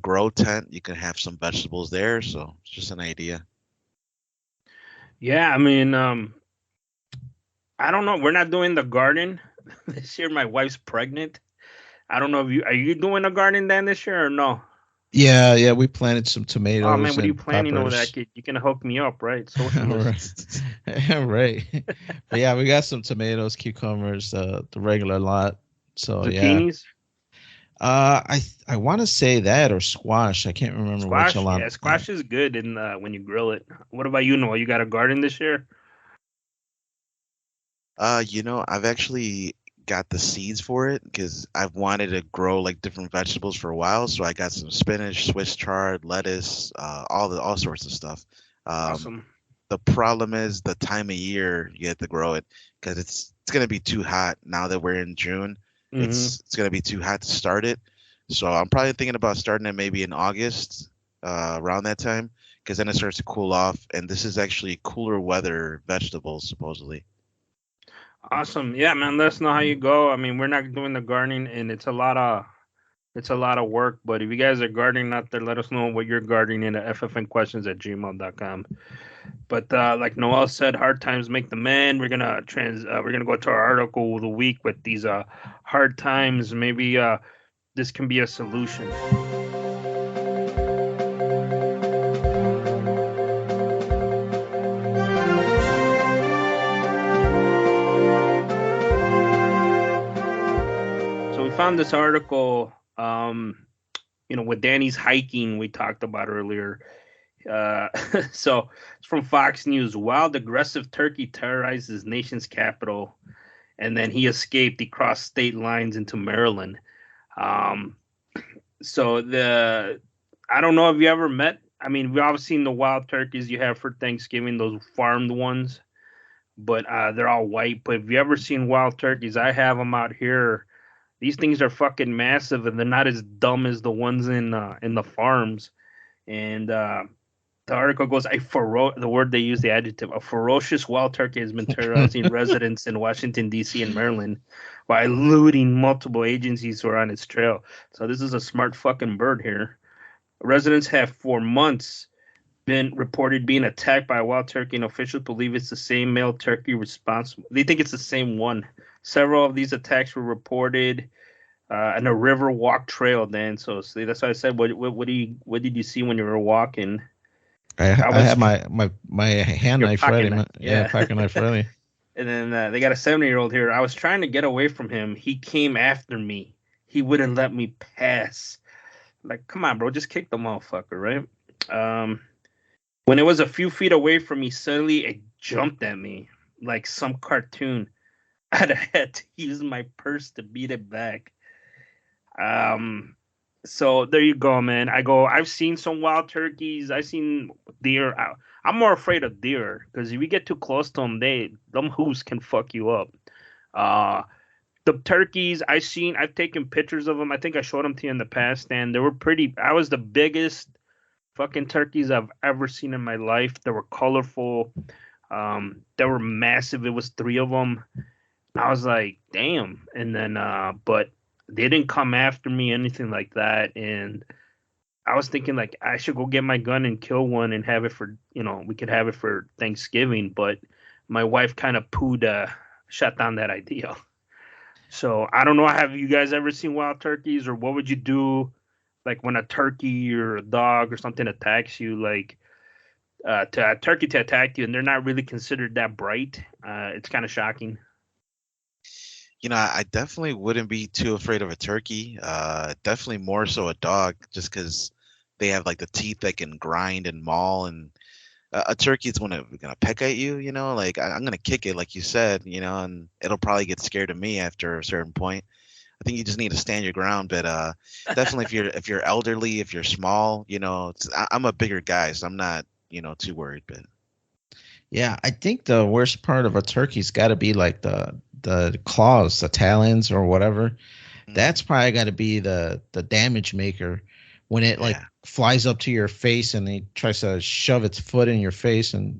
grow tent, you can have some vegetables there. So it's just an idea. Yeah, I mean, I don't know. We're not doing the garden this year. My wife's pregnant. I don't know if you are you doing a garden then this year or no? Yeah, we planted some Oh man, tomatoes what are you and planning over there, peppers. kid? You can hook me up, right? All Socialist. right. Right. But yeah, we got some tomatoes, cucumbers, the regular lot. So yeah. Zucchinis, I want to say that or squash. I can't remember which a squash. lot. Yeah, Yeah. squash is good in when you grill it. What about you, Noah? You got a garden this year? I've actually got the seeds for it because I've wanted to grow like different vegetables for a while. So I got some spinach, Swiss chard, lettuce, all sorts of stuff. Um, Awesome. the problem is the time of year you have to grow it because it's gonna be too hot now that we're in June. Hmm. It's gonna be too hot to start it. So I'm probably thinking about starting it maybe in August, around that time, because then it starts to cool off. And this is actually cooler weather vegetables supposedly. Awesome. Yeah, man. Let us know how you go. I mean, we're not doing the gardening, and it's a lot of work. But if you guys are gardening out there, let us know what you're gardening at ffnquestions@gmail.com. But like Noel said, hard times make the man. We're gonna go to our article of the week with these hard times. Maybe this can be a solution. So we found this article, with Danny's hiking we talked about earlier. Uh, so it's from Fox News. Wild aggressive turkey terrorizes nation's capital, and then he escaped. He crossed state lines into Maryland. Um, so I don't know if you ever met. I mean, we've all seen the wild turkeys you have for Thanksgiving, those farmed ones, but they're all white. But have you ever seen wild turkeys? I have them out here. These things are fucking massive, and they're not as dumb as the ones in the farms. And the article goes, the word they use, the adjective, a ferocious wild turkey has been terrorizing residents in Washington, D.C. and Maryland by eluding multiple agencies who are on its trail. So this is a smart fucking bird here. Residents have for months been reported being attacked by a wild turkey, and officials believe it's the same male turkey responsible. They think it's the same one. Several of these attacks were reported on a river walk trail, Dan. So see, that's why I said, what did you see when you were walking? I I was have my hand your knife pocket ready. knife, Yeah, yeah. pocket knife ready. And then they got a 70-year-old here. I was trying to get away from him. He came after me. He wouldn't let me pass. Like, come on, bro, just kick the motherfucker, right? Um, when it was a few feet away from me, suddenly it jumped at me like some cartoon. I'd have had to use my purse to beat it back. Um, so there you go, man. I've seen some wild turkeys. I've seen deer. I'm more afraid of deer because if you get too close to them, them hoofs can fuck you up. Uh, the turkeys I've taken pictures of them. I think I showed them to you in the past, and they were pretty. I was the biggest fucking turkeys I've ever seen in my life. They were colorful. They were massive. It was three of them. I was like, damn. And then, but they didn't come after me, anything like that. And I was thinking like I should go get my gun and kill one and have it for, we could have it for Thanksgiving. But my wife kind of shut down that idea. So I don't know. Have you guys ever seen wild turkeys, or what would you do, like when a turkey or a dog or something attacks you, like to a turkey to attack you, and they're not really considered that bright? It's kind of shocking. I definitely wouldn't be too afraid of a turkey. Definitely more so a dog, just because they have like the teeth that can grind and maul, and a turkey is gonna peck at you. Like I'm gonna kick it, like you said, and it'll probably get scared of me after a certain point. I think you just need to stand your ground. But definitely if you're elderly, if you're small, I'm a bigger guy, so I'm not too worried. But Yeah, I think the worst part of a turkey's got to be like the claws, the talons, or whatever. That's mm, probably got to be the damage maker when it like yeah, flies up to your face and it tries to shove its foot in your face and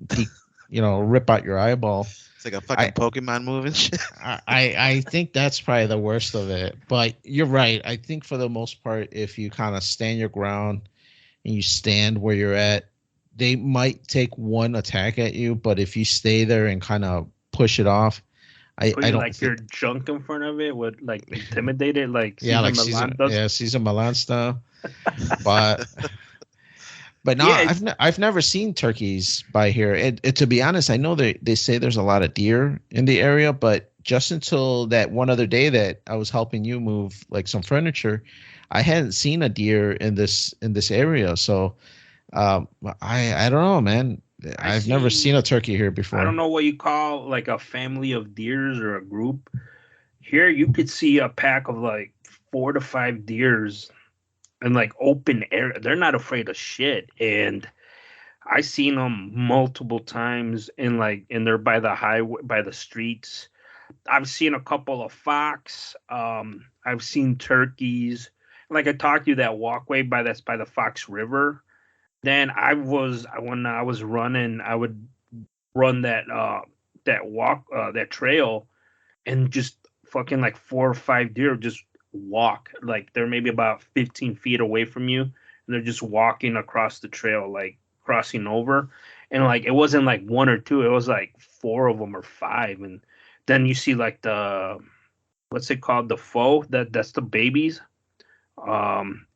rip out your eyeball. it's like a I fucking Pokemon move and shit. I think that's probably the worst of it. But you're right. I think for the most part, if you kind of stand your ground and you stand where you're at, they might take one attack at you. But if you stay there and kind of push it off, I, Put I you don't like think. your junk in front of it would like intimidate it, like Yeah, Caesar like Caesar, Milan does. yeah, Caesar Milan style. But no, Yeah, it's I've never seen turkeys by here. To be honest, I know they say there's a lot of deer in the area, but just until that one other day that I was helping you move like some furniture, I hadn't seen a deer in this area. So I don't know, man. I I've never seen a see. turkey here I don't before. know what you call like a family of deers or a group. Here, you could see a pack of like 4 to 5 deers in like open air. They're not afraid of shit, and I seen them multiple times in like in there by the highway, by the streets. I've seen a couple of fox. I've seen turkeys. Like I talked to you, that walkway by the Fox River. Then when I was running, I would run that walk that trail and just fucking like 4 or 5 deer just walk, like they're maybe about 15 feet away from you, and they're just walking across the trail, like crossing over. And like it wasn't like one or two, it was like four of them or five. And then you see like the, what's it called, the foe, that's the babies, um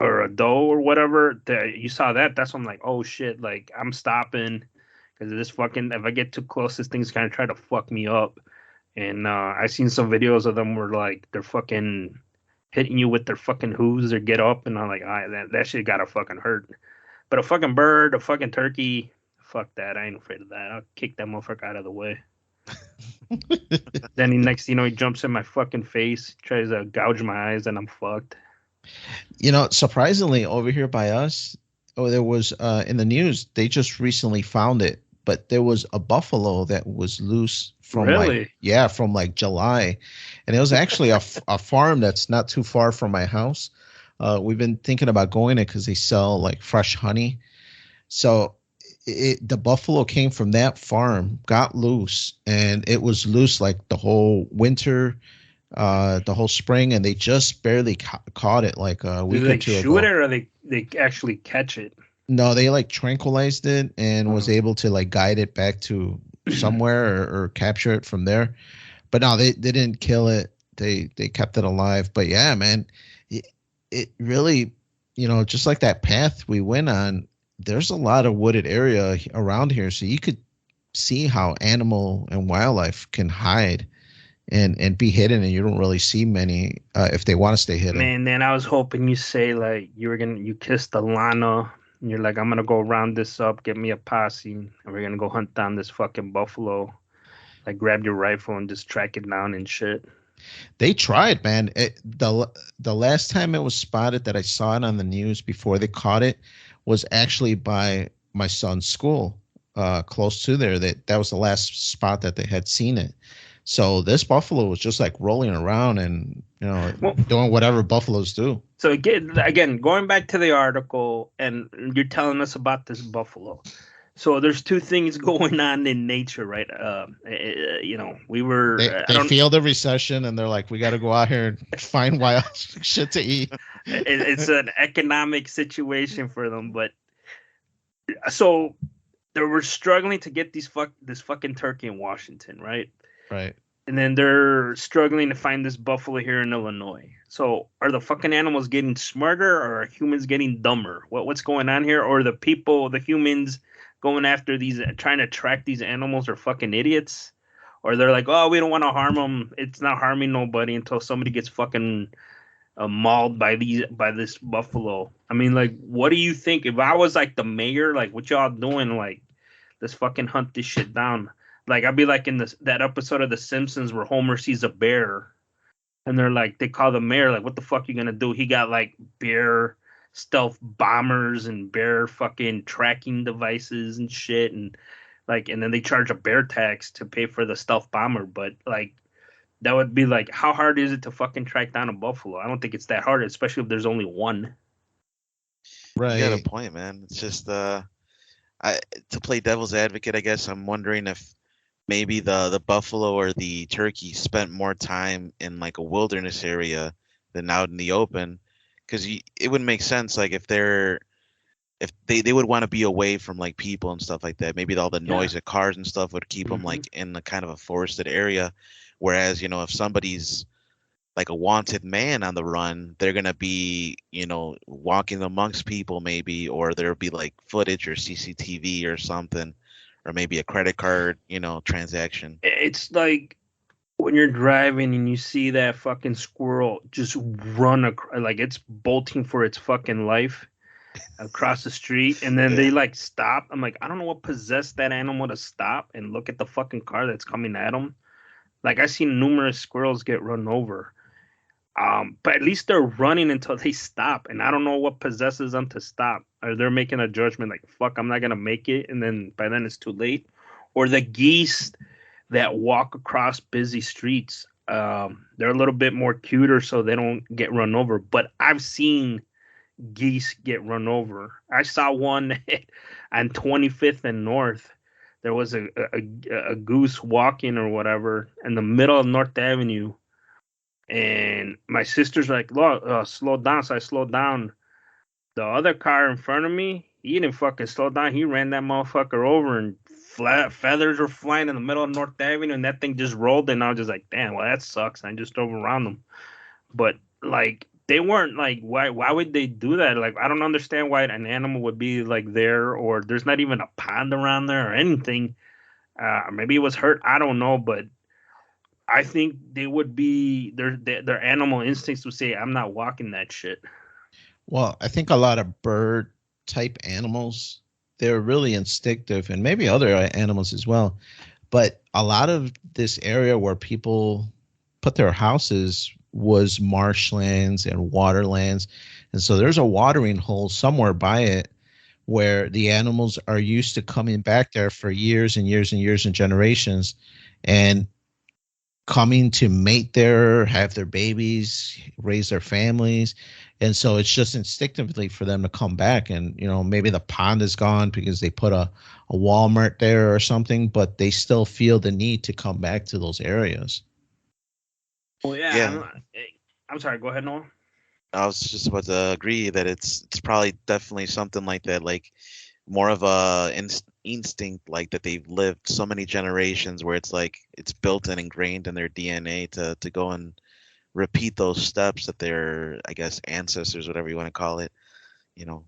or a doe or whatever, that you saw that. That's when I'm like, oh shit, like I'm stopping, because this fucking, if I get too close, this thing's kind of try to fuck me up. And I seen some videos of them where like they're fucking hitting you with their fucking hooves or get up, and I'm like, that shit gotta fucking hurt. But a fucking bird, a fucking turkey, fuck that. I ain't afraid of that. I'll kick that motherfucker out of the way. Then next, he jumps in my fucking face, tries to gouge my eyes, and I'm fucked. Surprisingly, over here by us, there was in the news, they just recently found it, but there was a buffalo that was loose from Really? from like July, and it was actually a farm that's not too far from my house. We've been thinking about going there because they sell like fresh honey. So the buffalo came from that farm, got loose, and it was loose like the whole winter, the whole spring, and they just barely caught it like a Do week or they two shoot it ago. or they actually catch it? No, they like tranquilized it and was Oh. able to like guide it back to somewhere or capture it from there. But no, they didn't kill it. They kept it alive. But yeah, man, it, it really, just like that path we went on, there's a lot of wooded area around here, so you could see how animal and wildlife can hide and be hidden, and you don't really see many if they want to stay hidden. Man, then I was hoping you say like you kissed the llama, and you're like, I'm gonna go round this up, get me a posse, and we're gonna go hunt down this fucking buffalo. Like grab your rifle and just track it down and shit. They tried, man. The last time it was spotted that I saw it on the news before they caught it was actually by my son's school, close to there. That was the last spot that they had seen it. So this buffalo was just like rolling around and Well, doing whatever buffaloes do. so again, going back to the article, and you're telling us about this buffalo. So there's two things going on in nature, right? We were, I They don't. feel the recession and they're like, we got to go out here and find wild shit to eat. It's an economic situation for them, but so they were struggling to get this fucking turkey in Washington, right? Right. And then they're struggling to find this buffalo here in Illinois. So are the fucking animals getting smarter, or are humans getting dumber? What's going on here? Or the humans going after these, trying to track these animals, are fucking idiots? Or they're like, oh, we don't want to harm them. It's not harming nobody until somebody gets fucking mauled by this buffalo. I mean, like, what do you think? If I was like the mayor, like, what y'all doing? Like, let's fucking hunt this shit down. Like, I'd be like in that episode of The Simpsons where Homer sees a bear, and they're like, they call the mayor, like, what the fuck you gonna do? He got like bear stealth bombers and bear fucking tracking devices and shit, and like, and then they charge a bear tax to pay for the stealth bomber. But like, that would be like, how hard is it to fucking track down a buffalo? I don't think it's that hard, especially if there's only one. You got a Right. point, man. It's just I to play devil's advocate, I guess I'm wondering if maybe the buffalo or the turkey spent more time in like a wilderness area than out in the open, because it would make sense like if they would want to be away from like people and stuff like that. Maybe all the Yeah. noise of cars and stuff would keep them Hmm. like in the kind of a forested area, whereas if somebody's like a wanted man on the run, they're gonna be, walking amongst people maybe, or there'll be like footage or CCTV or something, or maybe a credit card, transaction. It's like when you're driving and you see that fucking squirrel just like it's bolting for its fucking life across the street, and then Yeah. they like stop. I'm like, I don't know what possessed that animal to stop and look at the fucking car that's coming at them. Like, I seen numerous squirrels get run over. But at least they're running until they stop, and I don't know what possesses them to stop. Or they're making a judgment like, "Fuck, I'm not gonna make it," and then by then it's too late. Or the geese that walk across busy streets, they're a little bit more cuter, so they don't get run over. But I've seen geese get run over. I saw one on 25th and North. There was a goose walking or whatever in the middle of North Avenue, and my sister's like, "Look, slow down." So I slowed down. The other car in front of me, he didn't fucking slow down. He ran that motherfucker over, and flat feathers were flying in the middle of North Avenue, and that thing just rolled. And I was just like, "Damn, well that sucks." And I just drove around them. But like, they weren't like, why would they do that? Like, I don't understand why an animal would be like there, or there's not even a pond around there or anything. Maybe it was hurt. I don't know, but I think they would be their animal instincts would say, "I'm not walking that shit." Well, I think a lot of bird type animals, they're really instinctive, and maybe other animals as well. But a lot of this area where people put their houses was marshlands and waterlands. And so there's a watering hole somewhere by it where the animals are used to coming back there for years and years and years and generations and coming to mate there, have their babies, raise their families. And so it's just instinctively for them to come back. And, maybe the pond is gone because they put a Walmart there or something, but they still feel the need to come back to those areas. Well, yeah, Yeah, I'm sorry. Go ahead, Noah. I was just about to agree that it's probably definitely something like that, like more of a instinct, like that they've lived so many generations where it's like it's built and ingrained in their DNA to go and repeat those steps that their, I guess, ancestors, whatever you want to call it, you know.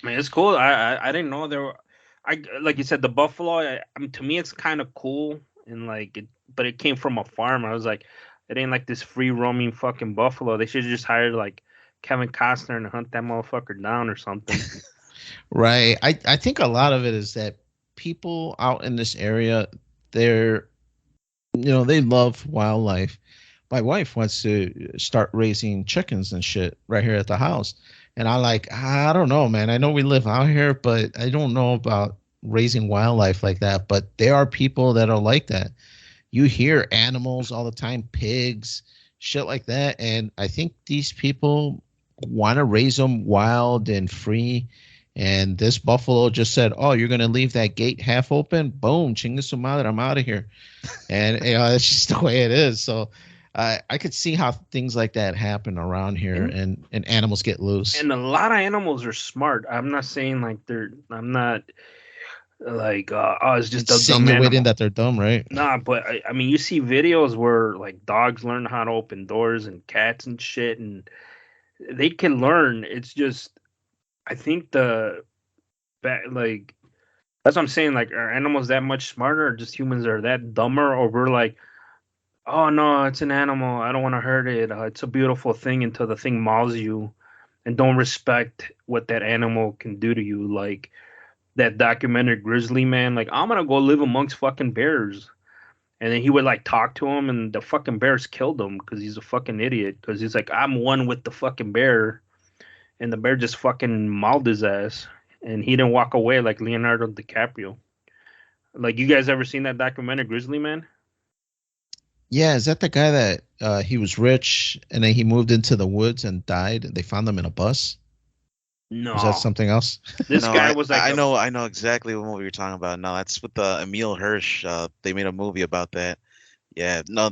I mean, it's cool. I didn't know there were. I like you said, the buffalo. I mean, to me, it's kind of cool, and like, but it came from a farm. I was like, it ain't like this free roaming fucking buffalo. They should just hire like Kevin Costner and hunt that motherfucker down or something. Right. I think a lot of it is that people out in this area, they're, they love wildlife. My wife wants to start raising chickens and shit right here at the house. And I don't know, man. I know we live out here, but I don't know about raising wildlife like that. But there are people that are like that. You hear animals all the time, pigs, shit like that. And I think these people want to raise them wild and free. And this buffalo just said, "Oh, you're going to leave that gate half open? Boom, chinga su madre, I'm out of here." And it's just the way it is. So I could see how things like that happen around here, and and animals get loose. and a lot of animals are smart. I'm not saying like they're. I'm not like oh, it's just a dumb Insinuating animal. that they're dumb, right? Nah, but I mean, you see videos where like dogs learn how to open doors and cats and shit, and they can learn. It's just, I think like that's what I'm saying. Like, are animals that much smarter, or just humans are that dumber, or we're like, oh no, it's an animal. I don't want to hurt it. It's a beautiful thing until the thing mauls you, and don't respect what that animal can do to you. Like that documentary Grizzly Man. Like, I'm gonna go live amongst fucking bears. And then he would like talk to him, and the fucking bears killed him because he's a fucking idiot. Because he's like, I'm one with the fucking bear, and the bear just fucking mauled his ass, and he didn't walk away like Leonardo DiCaprio. Like, you guys ever seen that documentary, Grizzly Man? Yeah, is that the guy that he was rich and then he moved into the woods and died? And they found him in a bus. Or is that No, something else? this No, guy was like I know exactly what movie you're talking about. No, that's with Emil Hirsch. They made a movie about that. Yeah, no,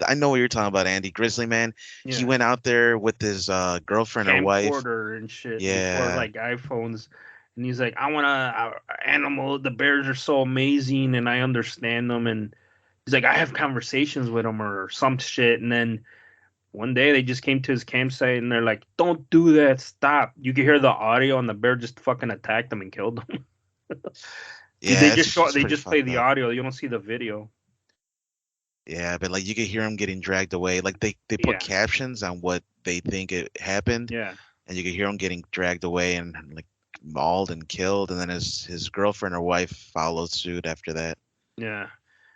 I know what you're talking about, Andy. Grizzly Man. He yeah, went out there with his girlfriend or wife. camcorder and shit before Yeah, like iPhones, and he's like, I want a animal. The bears are so amazing, and I understand them. And he's like, I have conversations with them or some shit. And then one day they just came to his campsite and they're like, "Don't do that! Stop!" You can hear the audio, and the bear just fucking attacked them and killed them. yeah, it's They pretty just play fucked the up. audio. You don't see the video. Yeah, but like you could hear him getting dragged away. Like they put Yeah, captions on what they think it happened, yeah, and you could hear him getting dragged away and like mauled and killed, and then his girlfriend or wife followed suit after that. yeah,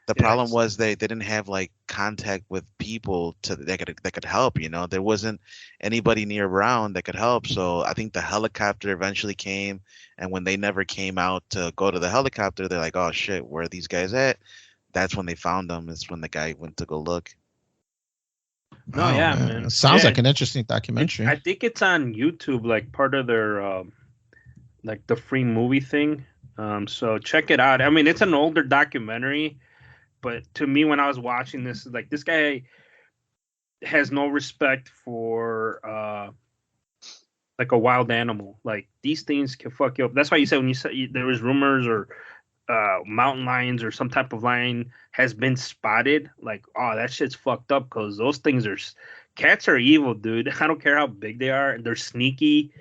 The yeah. problem was they didn't have like contact with people that could help. You know, there wasn't anybody near around that could help. So I think the helicopter eventually came, and when they never came out to go to the helicopter, they're like, "Oh shit, where are these guys at?" That's when they found them. Is when the guy went to go look. No, Oh yeah, man, man. it sounds Yeah, like an interesting documentary. I think it's on YouTube, like part of their like the free movie thing. So check it out. I mean, it's an older documentary, but to me, when I was watching this, like this guy has no respect for like a wild animal. Like these things can fuck you up. That's why you said when you said there was rumors or mountain lions or some type of lion has been spotted. Like, oh, that shit's fucked up because those things are cats are evil, dude. I don't care how big they are. They're sneaky.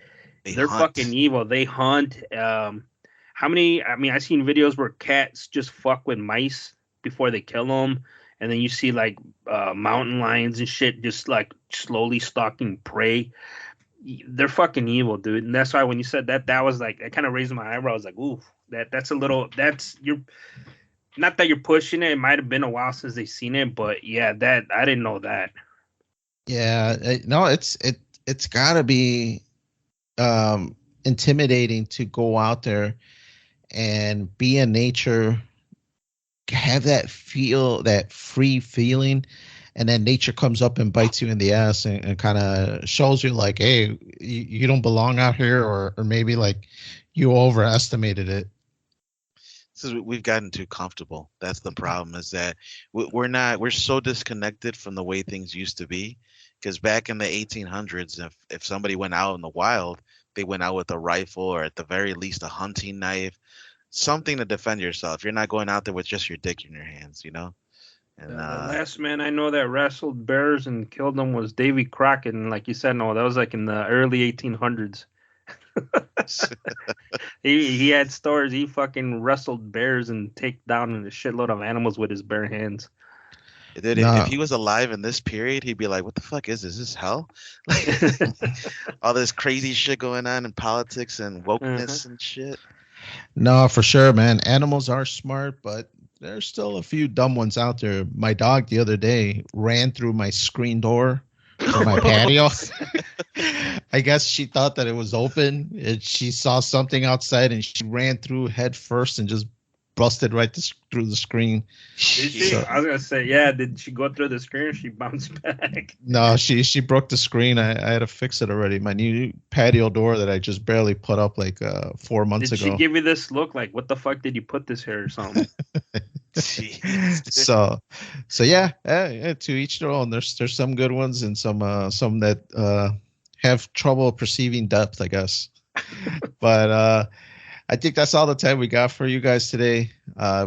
They They're fucking hunt. evil. They hunt. How many? I mean, I've seen videos where cats just fuck with mice before they kill them, and then you see like mountain lions and shit just like slowly stalking prey. They're fucking evil, dude. And that's why when you said that, that was like, I kind of raised my eyebrows, like, ooh, that's a little. That's you're not that you're pushing it. It might have been a while since they've seen it, but yeah, that I didn't know that. Yeah, no, it's got to be intimidating to go out there and be in nature, have that feel, that free feeling, and then nature comes up and bites you in the ass and kind of shows you like, hey, you don't belong out here, or maybe like you overestimated it. So we've gotten too comfortable. That's the problem. Is that we're so disconnected from the way things used to be. Because back in the 1800s, if somebody went out in the wild, they went out with a rifle or at the very least a hunting knife, something to defend yourself. You're not going out there with just your dick in your hands, you know. And The last man I know that wrestled bears and killed them was Davy Crockett, and like you said, no, that was like in the early 1800s. He had stories. He fucking wrestled bears and take down a shitload of animals with his bare hands. dude, if No, he was alive in this period, he'd be like, "What the fuck is this? Is this hell?" Like all this crazy shit going on in politics and Uh-huh. wokeness and shit. no, for sure, man. Animals are smart, but there's still a few dumb ones out there. My dog the other day ran through my screen door for my patio. I guess she thought that it was open and she saw something outside and she ran through head first and just busted right through the screen. Did she? So I was gonna say, yeah. Did she go through the screen or she bounced back? no, she broke the screen. I had to fix it already. My new patio door that I just barely put up like 4 months Did she ago. give you this look like, what the fuck did you put this here or something? Jeez, dude. So yeah, to each their own. There's some good ones and some that have trouble perceiving depth, I guess. But I think that's all the time we got for you guys today.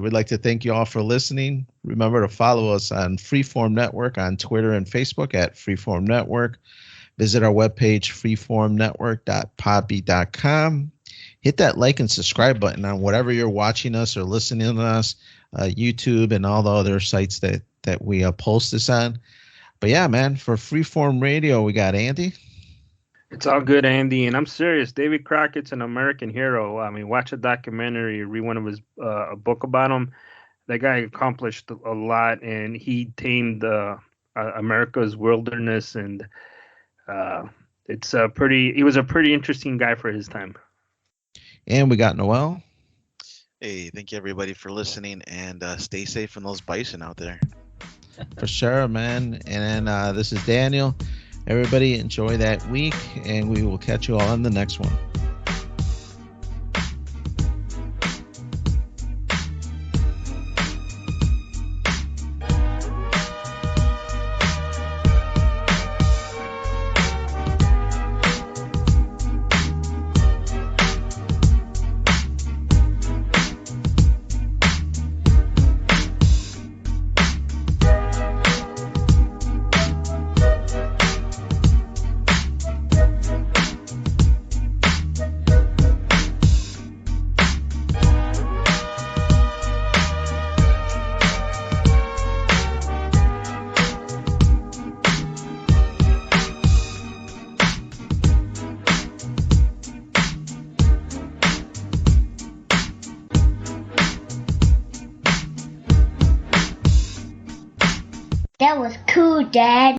We'd like to thank you all for listening. Remember to follow us on Freeform Network on Twitter and Facebook at Freeform Network. Visit our webpage, freeformnetwork.podbean.com. Hit that like and subscribe button on whatever you're watching us or listening to us, YouTube and all the other sites that we post this on. But yeah, man, for Freeform Radio, we got Andy. It's all good, Andy, and I'm serious. David Crockett's an American hero. I mean, watch a documentary, read one of his a book about him. that guy accomplished a lot, and he tamed America's wilderness, and he was a pretty interesting guy for his time. And we got Noel. Hey, thank you everybody for listening, and stay safe from those bison out there. For sure, man. And this is Daniel. Everybody enjoy that week, and we will catch you all on the next one. That was cool, Dad.